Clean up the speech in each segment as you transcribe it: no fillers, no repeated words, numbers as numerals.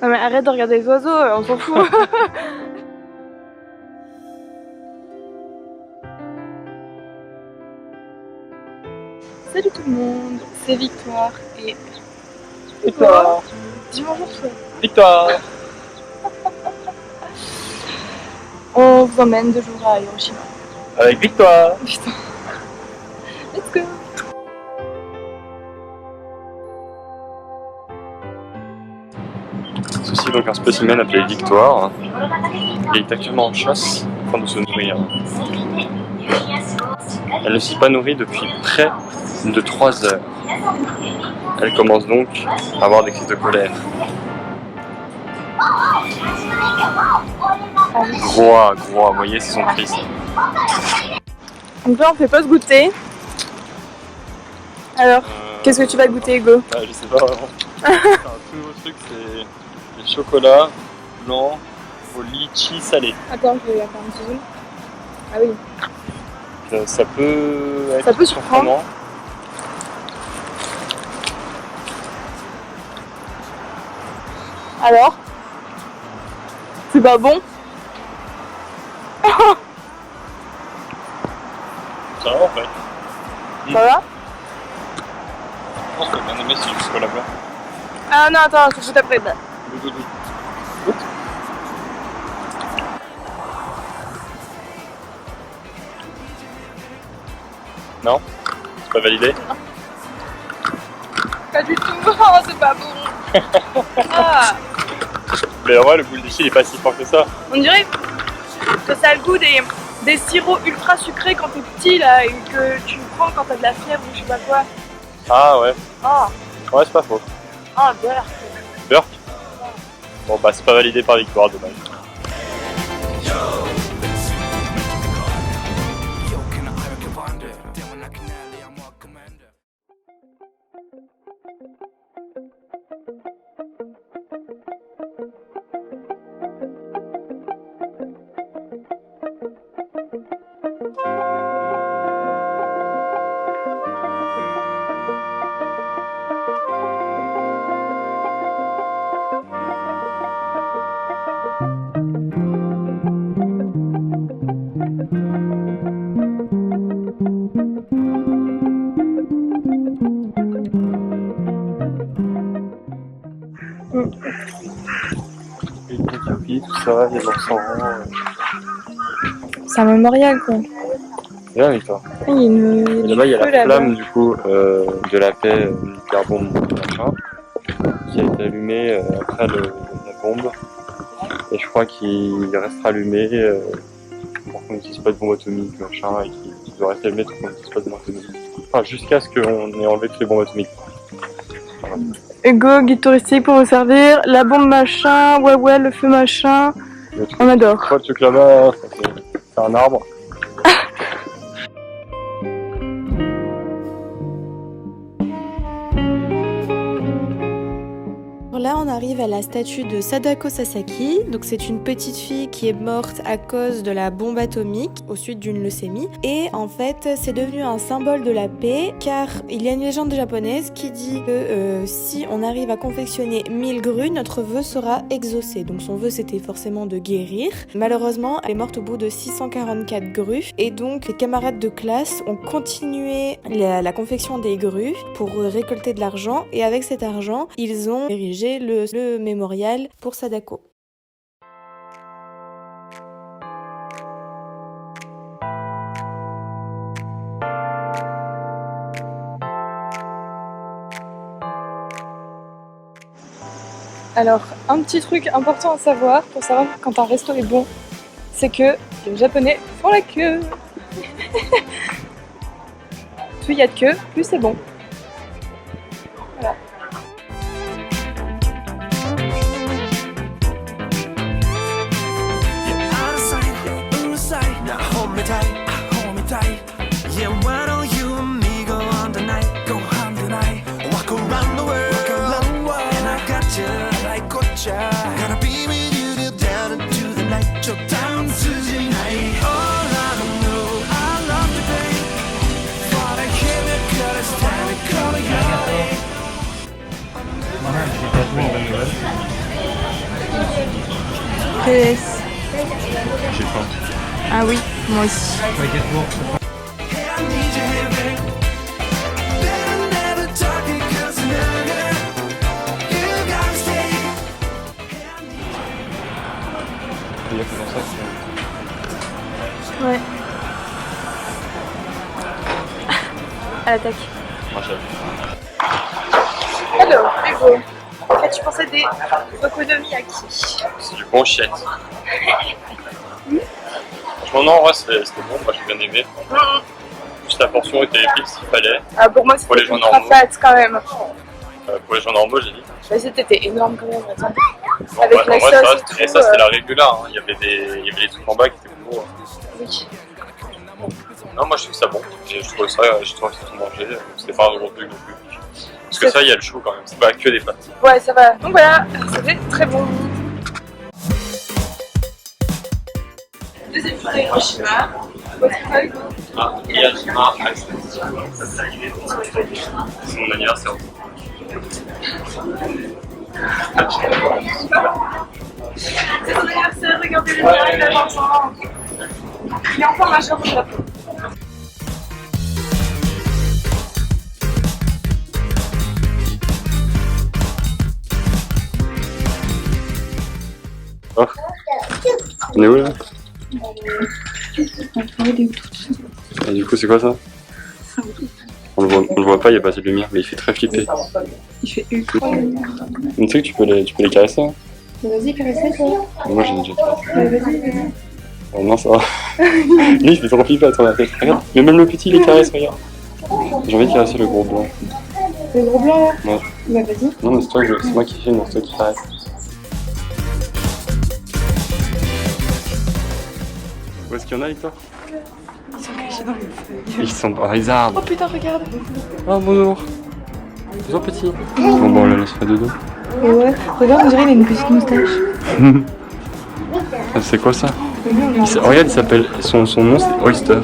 Non mais arrête de regarder les oiseaux, on s'en fout. Salut tout le monde, c'est Victoire et... Victoire. Dis bonjour toi. Victoire. On vous emmène 2 jours à Hiroshima. Avec Victoire. Putain. Let's go. Ceci est donc un spécimen appelé Victoire. Il est actuellement en chasse afin de se nourrir. Elle ne s'est pas nourrie depuis près de 3 heures. Elle commence donc à avoir des crises de colère. Gros, vous voyez, c'est son cri. Donc là on fait pas se goûter. Alors, qu'est-ce que tu vas goûter Hugo? Je sais pas vraiment. C'est un tout nouveau truc, c'est les chocolats blancs au litchi salé. Attends, je vais faire un petit zoom. Ah oui. Ça peut être Ça peut surprendre. Alors? C'est pas bon? Ça va en fait. Ça va? Je pense que j'ai bien aimé ce chocolat blanc. Ah non, attends, c'est tout après. Goûte. Non? C'est pas validé? Pas du tout, oh, c'est pas bon. Ah, Mais en vrai, le goût de litchi il est pas si fort que ça. on dirait que ça a le goût des sirops ultra sucrés quand t'es petit là et que tu prends quand t'as de la fièvre ou je sais pas quoi. Ah ouais. Oh, Ouais, c'est pas faux. oh, beurre. Burk? Bon bah c'est pas validé par Victoire, dommage. Et tout ça, il y a dans 100 rangs. C'est un mémorial quoi. Bien Victoire. Il y a une... Et là-bas il y a la flamme du coup de la paix nucléaire bombe machin qui a été allumée après la bombe. Et je crois qu'il restera allumé pour qu'on n'utilise pas de bombe atomique machin et qu'il doit rester allumé pour qu'on n'utilise pas de bombe atomique. Enfin jusqu'à ce qu'on ait enlevé toutes les bombes atomiques. Voilà. Hugo, guide touristique pour vous servir. La bombe machin, ouais, le feu machin. On adore. Je crois que ce truc là-bas, c'est un arbre. Là, on arrive à la statue de Sadako Sasaki. Donc, c'est une petite fille qui est morte à cause de la bombe atomique au suite d'une leucémie. Et en fait, c'est devenu un symbole de la paix car il y a une légende japonaise qui dit que si on arrive à confectionner 1000 grues, notre vœu sera exaucé. Donc, son vœu, c'était forcément de guérir. Malheureusement, elle est morte au bout de 644 grues. Et donc, les camarades de classe ont continué la confection des grues pour récolter de l'argent. Et avec cet argent, ils ont érigé le mémorial pour Sadako. Alors, un petit truc important à savoir pour savoir quand un resto est bon, c'est que les Japonais font la queue. Plus il y a de queue, plus c'est bon. Voilà. Gonna be with you till down into the night. Till down to the night. All I know, I love today. For the chemical is standing. TS. J'ai faim. Ah oui, moi aussi. I need you here, babe. Better never talking, 'cause never you gotta stay. Il y a que dans ça. Ouais. À l'attaque. Moi j'aime. Hello, Hugo. Qu'as-tu pensé des okonomiyaki? C'est du bon shit. Franchement, non, en vrai, c'était bon, moi j'ai bien aimé. Juste la portion était pile s'il fallait. Ah, pour moi, Pour les c'était gens ultra normaux. fat quand même. Pour les gens normaux, j'ai dit. Mais c'était énorme quand même, attends. Bon, Avec en la vrai, sauce ça, et tout, et ça c'était la régulière, hein. Il y avait des trucs en bas qui étaient plus gros. Oui. Non, moi je trouve ça bon. J'ai trouvé ça tout manger. C'était pas un gros truc non plus. Parce que ça, il y a le chou quand même, c'est pas que des pâtes. Ouais, ça va. Donc voilà, c'était très bon. Deuxième fois Hiroshima. Ah, Miyajima Access. C'est mon anniversaire. C'est son anniversaire, regardez le mien, il a 20 ans. Il est encore majeur au Japon. On est où là? Et du coup, c'est quoi ça? On le voit pas, il y a pas assez de lumière, mais il fait très flipper. Il fait ultra. Mais tu sais que tu peux les caresser, hein? Vas-y, caressez toi. Moi j'ai déjà fait. Vas-y. Oh non, ça va. Lui, il fait trop flipper à la tête. Regarde, mais même le petit, il les caresse, regarde. J'ai envie de caresser le gros blanc. Le gros blanc là? Ouais. Bah vas-y. Non, mais c'est moi qui filme, c'est toi qui caresse. Où est-ce qu'il y en a, Victor? Ils sont cachés dans les feuilles. Ils sont dans les arbres. Oh putain, regarde. Oh, bonjour. Bonjour, petit. Bon, bon, on le laisse faire dodo. Et ouais, regarde, on dirait qu'il a une petite moustache. C'est quoi ça? Regarde, il s'appelle. Son nom c'est Oyster.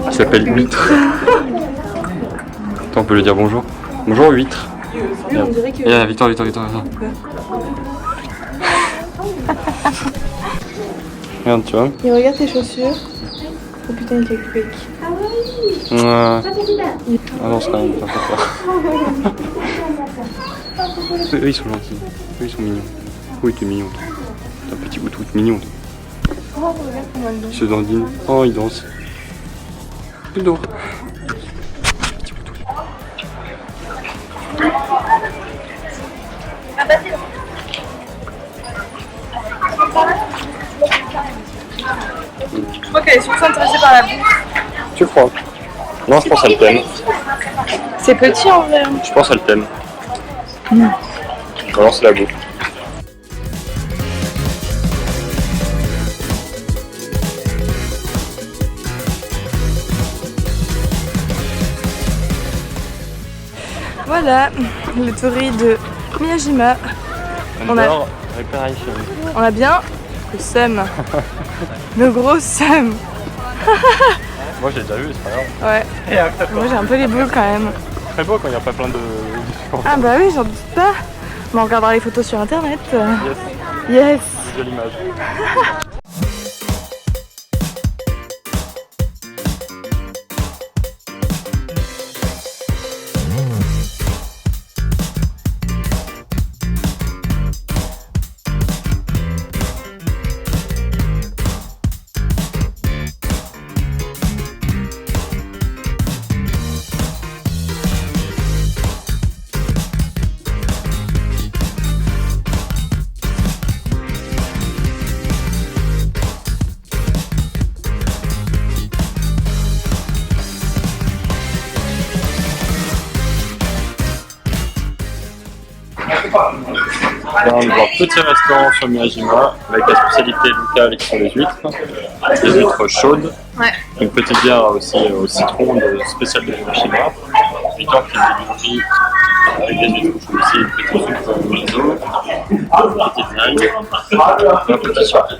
Il s'appelle Huître. Attends, on peut lui dire bonjour. Bonjour, Huître. On dirait que. Viens, Victor. Regarde, tu vois. Et regarde tes chaussures. Oh putain, il est fake. Ouais. Ah non, c'est quand même pas ça. Eux, ils sont gentils. Eux, ils sont mignons. Oui, t'es mignon, toi. T'es un petit bout tout mignon, toi. Oh, regarde comment elle danse. Il se dandine. Oh, il danse. Dodo. Petit bout tout. Je crois qu'elle est surtout intéressée par la bouffe. Tu crois? Non, je pense qu'elle t'aime. C'est petit en vrai. Je pense qu'elle t'aime. Alors, c'est la bouffe. Voilà, le tori de Miyajima. On a bien le seum. Le gros seum. Moi, j'ai déjà vu, c'est pas grave. Ouais. Moi j'ai un peu les boules quand même. Très beau quand il n'y a pas plein de. Ah bah oui, j'en doute pas. Mais on regardera les photos sur internet. Yes, Yes. jolie image. Un petit restaurant sur Miyajima avec la spécialité locale qui sont les huîtres chaudes, Ouais. une petite bière aussi au citron spéciale de Miyajima, Victor qui fait des riz avec des huîtres chaudes aussi, une petite soupe miso, une petite viande et un petit surprise.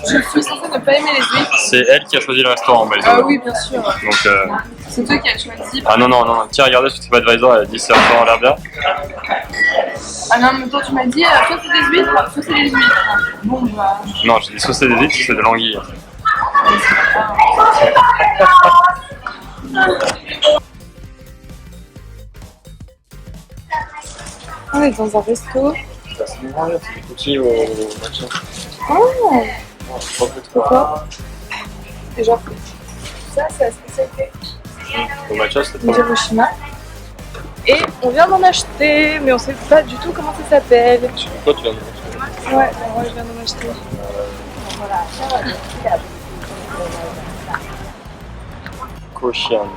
Je suis censée ne pas aimer les huîtres. C'est elle qui a choisi le restaurant, Maïso. Ah oui, bien sûr. Donc, C'est toi qui as choisi. ah non, tiens, regardez sur TripAdvisor, elle a dit ce restaurant a l'air bien. Ah non, mais toi tu m'as dit soit c'est des huîtres, soit c'est des huîtres. Bon bah. Non, j'ai dit soit c'est des huîtres, soit c'est de l'anguille. On est dans un resto. C'est des cookies au matcha. Oh, Pourquoi? et genre, ça c'est la spécialité Au matcha, c'est de Hiroshima. Et on vient d'en acheter, mais on sait pas du tout comment ça s'appelle. Toi, tu viens de manger. Ouais, moi je viens d'en acheter. Koshian.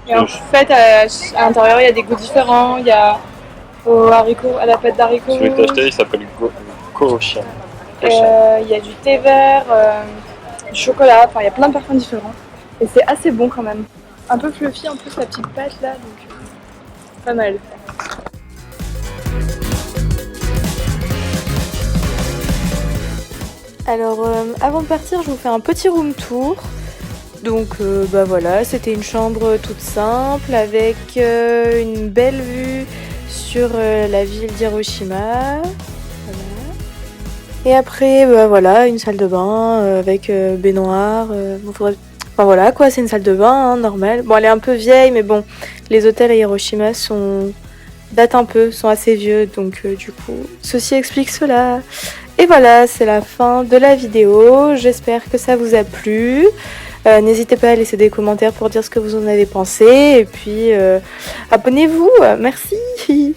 Et en fait, à l'intérieur, il y a des goûts différents. Il y a au haricot, à la pâte d'haricot. Celui que t'as acheté, il s'appelle Koshian. Il y a du thé vert, du chocolat. Enfin, il y a plein de parfums différents. Et c'est assez bon quand même. Un peu fluffy en plus, la petite pâte là. Donc, pas mal. Alors avant de partir, je vous fais un petit room tour. Donc bah voilà, c'était une chambre toute simple avec une belle vue sur la ville d'Hiroshima. Voilà. Et après bah voilà, une salle de bain avec baignoire. Enfin voilà quoi, c'est une salle de bain hein, normale. Bon, elle est un peu vieille, mais bon, les hôtels à Hiroshima datent un peu, sont assez vieux, donc du coup, ceci explique cela. Et voilà, c'est la fin de la vidéo. J'espère que ça vous a plu. N'hésitez pas à laisser des commentaires pour dire ce que vous en avez pensé. Et puis, abonnez-vous. Merci.